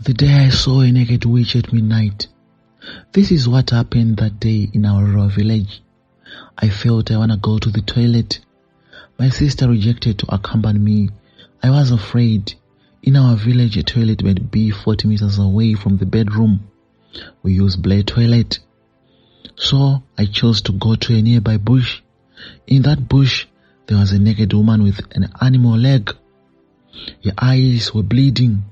The day I saw a naked witch at midnight. This is what happened that day in our rural village. I felt I want to go to the toilet. My sister rejected to accompany me. I was afraid. In our village, a toilet might be 40 meters away from the bedroom. We use blade toilet. So I chose to go to a nearby bush. In that bush, there was a naked woman with an animal leg. Her eyes were bleeding.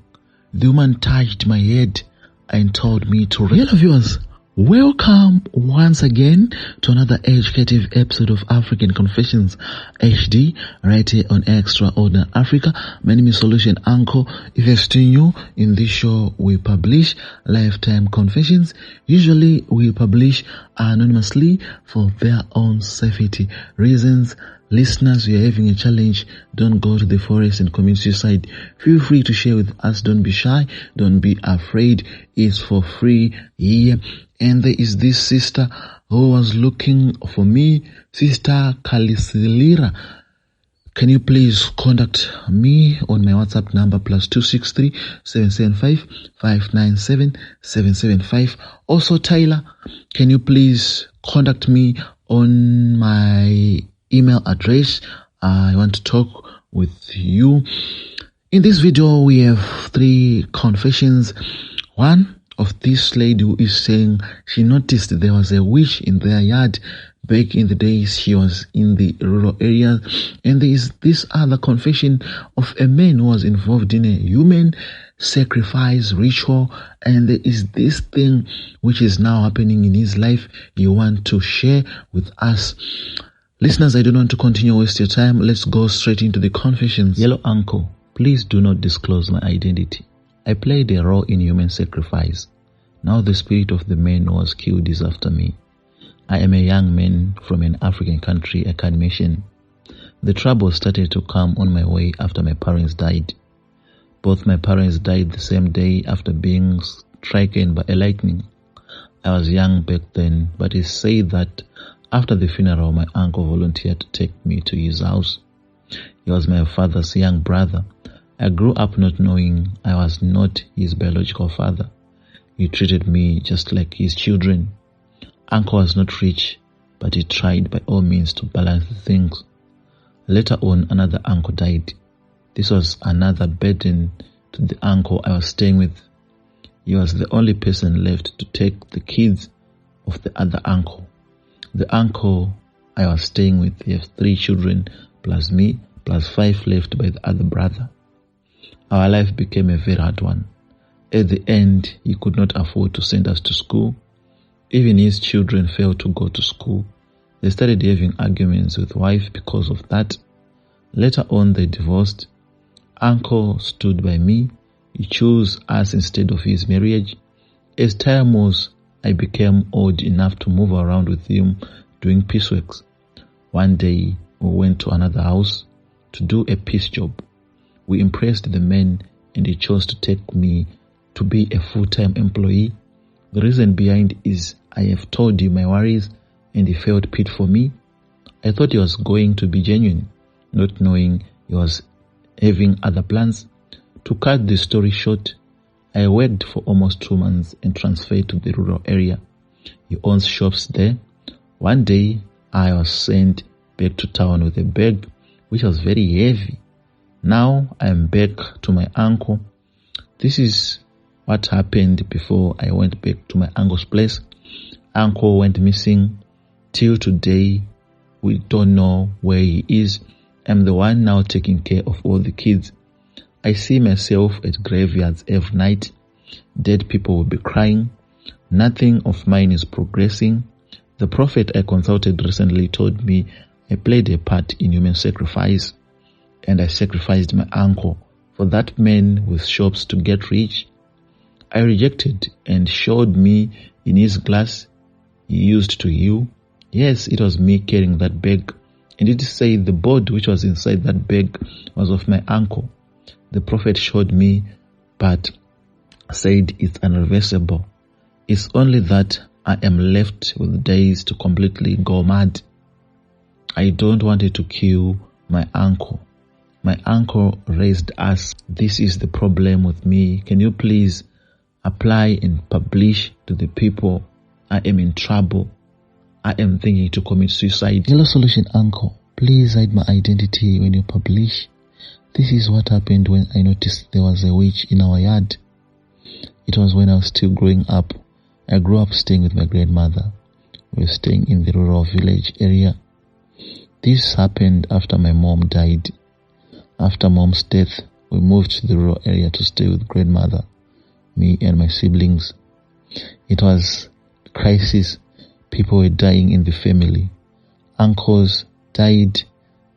The woman touched my head and told me to rest. Hello viewers, welcome once again to another educative episode of African Confessions HD right here on Extraordinary Africa. My name is Solution Uncle. If you're still new in this show, we publish lifetime confessions. Usually we publish anonymously for their own safety reasons. Listeners, we are having a challenge. Don't go to the forest and commit suicide. Feel free to share with us. Don't be shy. Don't be afraid. It's for free here. And there is this sister who was looking for me, Sister Kalisilira. Can you please contact me on my WhatsApp number +263 775 597 775. Also, Tyler, can you please contact me on my email address? I want to talk with you. In this video, we have 3 confessions. One of this lady who is saying she noticed there was a witch in their yard back in the days she was in the rural area. And there is this other confession of a man who was involved in a human sacrifice ritual, and there is this thing which is now happening in his life you want to share with us. Listeners, I don't want to continue waste your time. Let's go straight into the confessions. Yellow uncle, please do not disclose my identity. I played a role in human sacrifice. Now the spirit of the man who was killed is after me. I am a young man from an African country, a Mission. The trouble started to come on my way after my parents died. Both my parents died the same day after being stricken by a lightning. I was young back then, but it's said that after the funeral, my uncle volunteered to take me to his house. He was my father's young brother. I grew up not knowing I was not his biological father. He treated me just like his children. Uncle was not rich, but he tried by all means to balance things. Later on, another uncle died. This was another burden to the uncle I was staying with. He was the only person left to take the kids of the other uncle. The uncle I was staying with, he has 3 children plus me, plus 5 left by the other brother. Our life became a very hard one. At the end, he could not afford to send us to school. Even his children failed to go to school. They started having arguments with wife because of that. Later on, they divorced. Uncle stood by me. He chose us instead of his marriage. As time was, I became old enough to move around with him doing pieceworks. One day, we went to another house to do a piece job. We impressed the man and he chose to take me to be a full-time employee. The reason behind is I have told you my worries and he felt pity for me. I thought he was going to be genuine, not knowing he was having other plans. To cut the story short, I worked for almost 2 months and transferred to the rural area. He owns shops there. One day, I was sent back to town with a bag which was very heavy. Now I am back to my uncle. This is what happened before I went back to my uncle's place. Uncle went missing. Till today, we don't know where he is. I'm the one now taking care of all the kids. I see myself at graveyards every night. Dead people will be crying. Nothing of mine is progressing. The prophet I consulted recently told me I played a part in human sacrifice, and I sacrificed my uncle for that man with shops to get rich. I rejected and showed me in his glass he used to heal. Yes, it was me carrying that bag, and it said the board which was inside that bag was of my uncle. The prophet showed me, but said it's unreversible. It's only that I am left with days to completely go mad. I don't want it to kill my uncle. My uncle raised us. This is the problem with me. Can you please apply and publish to the people, I am in trouble. I am thinking to commit suicide. Hello Solution Uncle, please hide my identity when you publish. This is what happened when I noticed there was a witch in our yard. It was when I was still growing up. I grew up staying with my grandmother. We were staying in the rural village area. This happened after my mom died. After mom's death, we moved to the rural area to stay with grandmother, me and my siblings. It was a crisis. People were dying in the family. Uncles died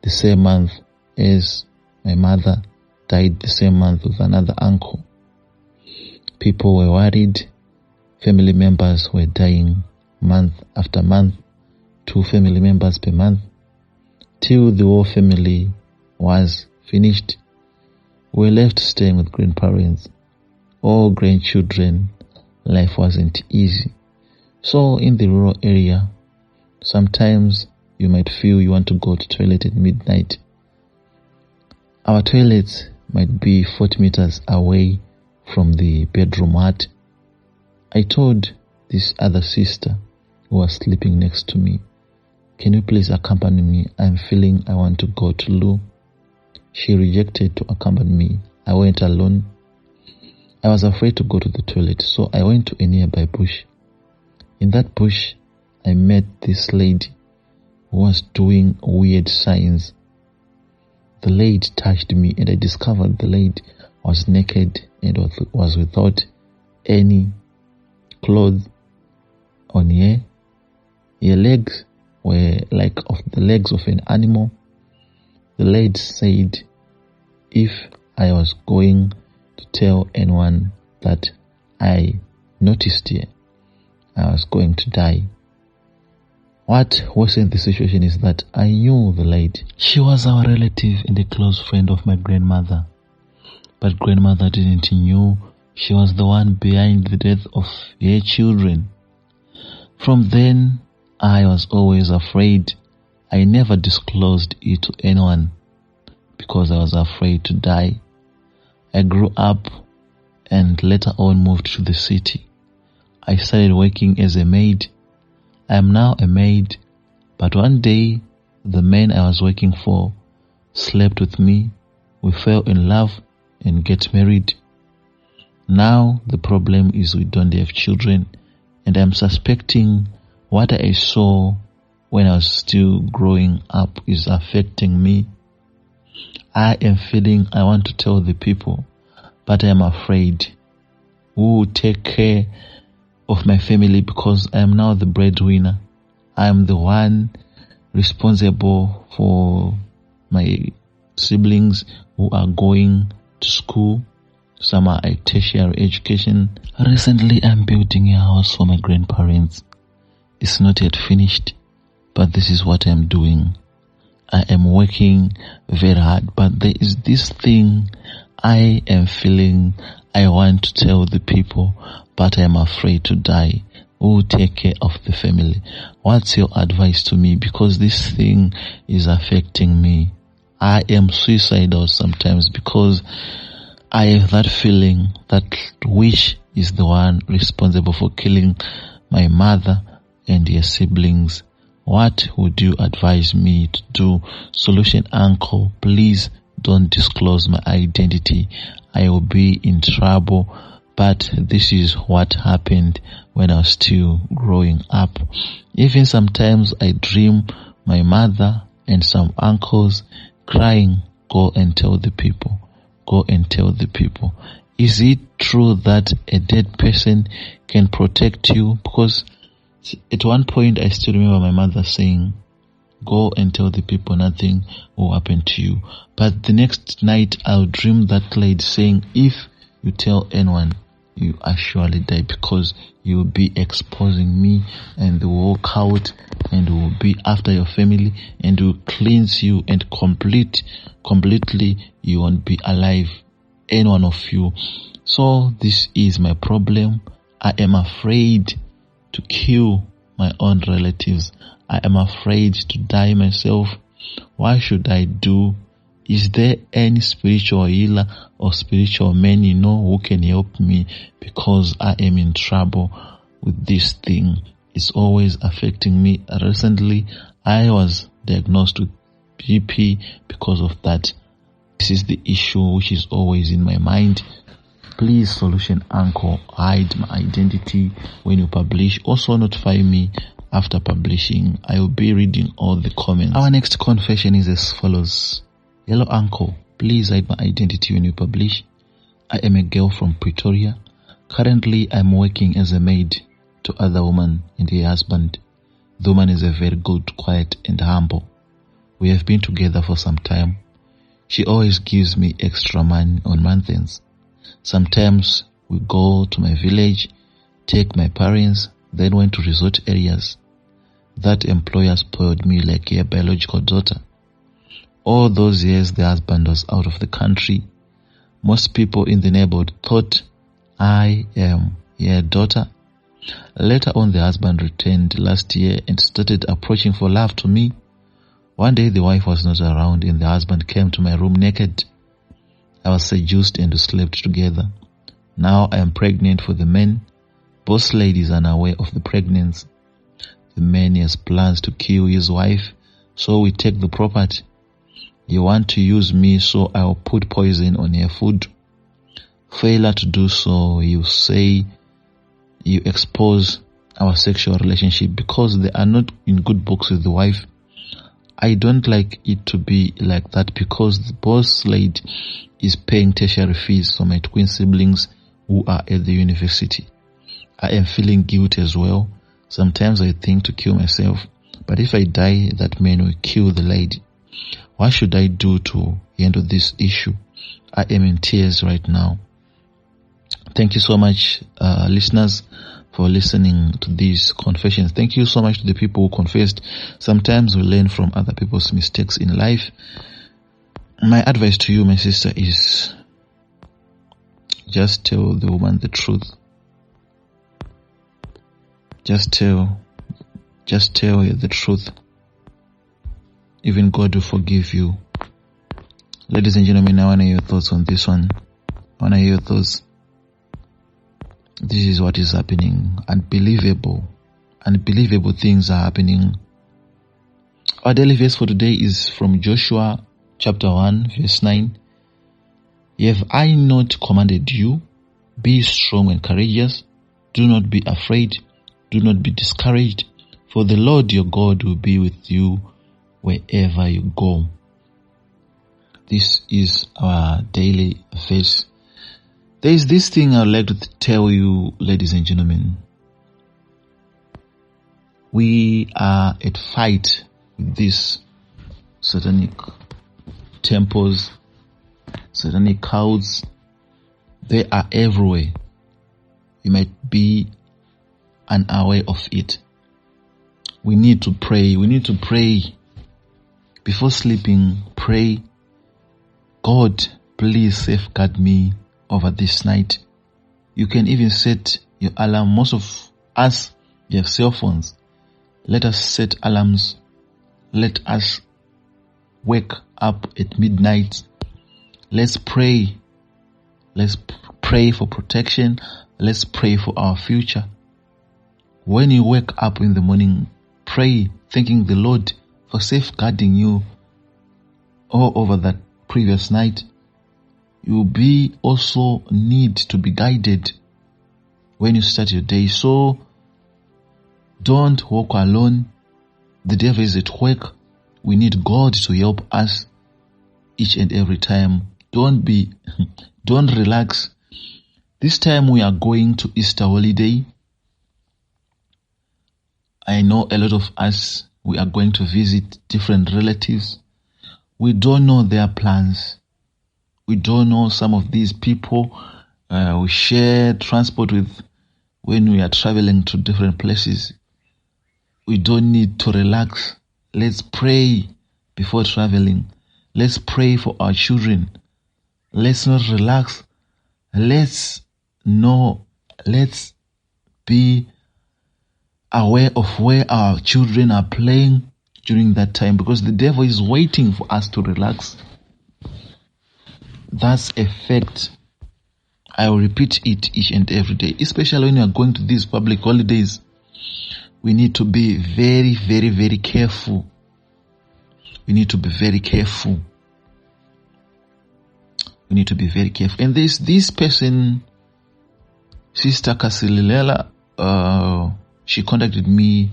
the same month as my mother died the same month with another uncle. People were worried. Family members were dying month after month, 2 family members per month, till the whole family was finished. We were left staying with grandparents, all grandchildren. Life wasn't easy. So in the rural area, sometimes you might feel you want to go to the toilet at midnight. Our toilets might be 40 meters away from the bedroom hut. I told this other sister who was sleeping next to me, can you please accompany me? I'm feeling I want to go to loo. She rejected to accompany me. I went alone. I was afraid to go to the toilet, so I went to a nearby bush. In that bush, I met this lady who was doing weird signs. The lady touched me and I discovered the lady was naked and was without any clothes on her. Her legs were like of the legs of an animal. The lady said if I was going to tell anyone that I noticed her, I was going to die. What worsened the situation is that I knew the lady. She was our relative and a close friend of my grandmother. But grandmother didn't know she was the one behind the death of her children. From then, I was always afraid. I never disclosed it to anyone because I was afraid to die. I grew up and later on moved to the city. I started working as a maid. I am now a maid, but one day the man I was working for slept with me. We fell in love and get married. Now the problem is we don't have children, and I'm suspecting what I saw when I was still growing up is affecting me. I am feeling I want to tell the people, but I am afraid. Who will take care of my family because I am now the breadwinner? I am the one responsible for my siblings who are going to school. Some are at tertiary education. Recently, I'm building a house for my grandparents. It's not yet finished, but this is what I'm doing. I am working very hard, but there is this thing I am feeling I want to tell the people, but I am afraid to die. Who will take care of the family? What's your advice to me? Because this thing is affecting me. I am suicidal sometimes because I have that feeling that witch is the one responsible for killing my mother and her siblings. What would you advise me to do? Solution Uncle, please don't disclose my identity. I will be in trouble. But this is what happened when I was still growing up. Even sometimes I dream my mother and some uncles crying, go and tell the people. Go and tell the people. Is it true that a dead person can protect you? Because at one point I still remember my mother saying, go and tell the people, nothing will happen to you. But the next night I'll dream that lady saying, if you tell anyone, you actually die because you will be exposing me and they will walk out and will be after your family and will cleanse you and completely you won't be alive, any one of you. So this is my problem. I am afraid to kill my own relatives. I am afraid to die myself. What should I do? Is there any spiritual healer or spiritual man you know who can help me, because I am in trouble with this thing? It's always affecting me. Recently, I was diagnosed with BP because of that. This is the issue which is always in my mind. Please, Solution Uncle, hide my identity when you publish. Also notify me after publishing. I will be reading all the comments. Our next confession is as follows. Hello Uncle, please hide my identity when you publish. I am a girl from Pretoria. Currently, I am working as a maid to other women and her husband. The woman is a very good, quiet and humble. We have been together for some time. She always gives me extra money on month ends. Sometimes we go to my village, take my parents, then went to resort areas. That employer spoiled me like a biological daughter. All those years the husband was out of the country. Most people in the neighborhood thought I am her daughter. Later on, the husband returned last year and started approaching for love to me. One day the wife was not around and the husband came to my room naked. I was seduced and we slept together. Now I am pregnant for the man. Both ladies are unaware of the pregnancy. The man has plans to kill his wife, so we take the property. You want to use me, so I'll put poison on your food. Failure to do so, you say you expose our sexual relationship because they are not in good books with the wife. I don't like it to be like that because the boss lady is paying tertiary fees for my twin siblings who are at the university. I am feeling guilt as well. Sometimes I think to kill myself, but if I die, that man will kill the lady. What should I do to handle this issue? I am in tears right now. Thank you so much, listeners, for listening to these confessions. Thank you so much to the people who confessed. Sometimes we learn from other people's mistakes in life. My advice to you, my sister, is just tell the woman the truth. Just tell her the truth. Even God will forgive you. Ladies and gentlemen, I want to hear your thoughts on this one. I want to hear your thoughts. This is what is happening. Unbelievable things are happening. Our daily verse for today is from Joshua chapter 1 verse 9. Have I not commanded you? Be strong and courageous. Do not be afraid. Do not be discouraged. For the Lord your God will be with you wherever you go. This is our daily verse. There is this thing I would like to tell you, ladies and gentlemen. We are at fight with these satanic temples, satanic cults. They are everywhere. You might be unaware of it. We need to pray. We need to pray. Before sleeping, pray. God, please safeguard me over this night. You can even set your alarm. Most of us, we have cell phones. Let us set alarms. Let us wake up at midnight. Let's pray. Let's pray for protection. Let's pray for our future. When you wake up in the morning, pray, thanking the Lord for safeguarding you all over that previous night. You will be also need to be guided when you start your day. So don't walk alone. The devil is at work. We need God to help us each and every time. Don't relax. This time we are going to Easter holiday. I know a lot of us, we are going to visit different relatives. We don't know their plans. We don't know some of these people we share transport with when we are traveling to different places. We don't need to relax. Let's pray before traveling. Let's pray for our children. Let's not relax. Let's be aware of where our children are playing during that time, because the devil is waiting for us to relax. That's a fact. I will repeat it each and every day, especially when you are going to these public holidays. We need to be very, very, very careful. We need to be very careful. We need to be very careful. And this person, Sister Kasililela, she contacted me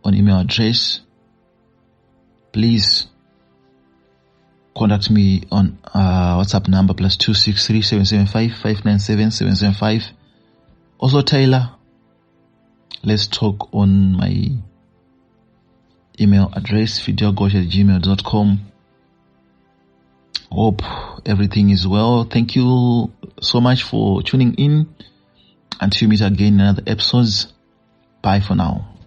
on email address. Please contact me on WhatsApp number +263 775 597 775. Also Taylor, let's talk on my email address videogosh@gmail.com. Hope everything is well. Thank you so much for tuning in. Until we meet again in another episodes. Bye for now.